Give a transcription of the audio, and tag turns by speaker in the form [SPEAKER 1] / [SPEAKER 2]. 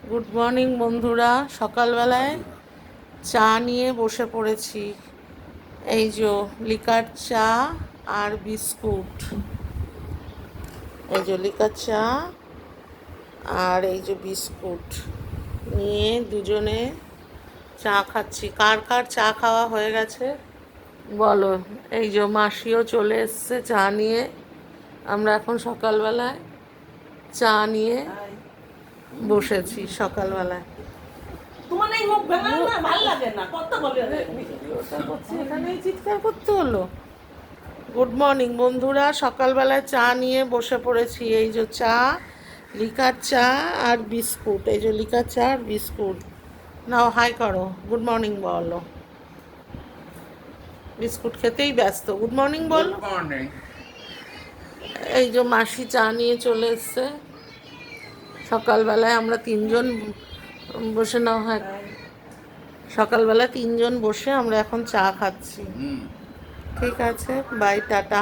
[SPEAKER 1] Good morning বন্ধুরা, সকালবেলায় চা নিয়ে বসে পড়েছি। এই যে লিকার চা আর বিস্কুট, এই যে লিকার চা আর এই যে বিস্কুট নিয়ে দুজনে চা খাচ্ছি। কার কার চা খাওয়া হয়ে গেছে বলো। এই যে মাসিও চলে এসছে চা নিয়ে। আমরা এখন সকালবেলায় চা নিয়ে বসেছি সকালবেলায়।
[SPEAKER 2] তোমার এই মুখ ভেঙা না ভালো লাগে না, কত বলে
[SPEAKER 1] এখানেই চিৎকার করতে হলো। গুড মর্নিং বন্ধুরা, সকালবেলায় চা নিয়ে বসে পড়েছি। এই যে চা, লিকার চা আর বিস্কুট। এই যে লিকার চা আর বিস্কুট। নাও হাই করো, গুড মর্নিং বলো। বিস্কুট খেতেই ব্যস্ত। গুড মর্নিং বলো। এই যে মাসি চা নিয়ে চলে এসছে। সকালবেলায় আমরা তিনজন বসে, না হয় সকালবেলা তিনজন বসে আমরা এখন চা খাচ্ছি। ঠিক আছে, বাই, টাটা।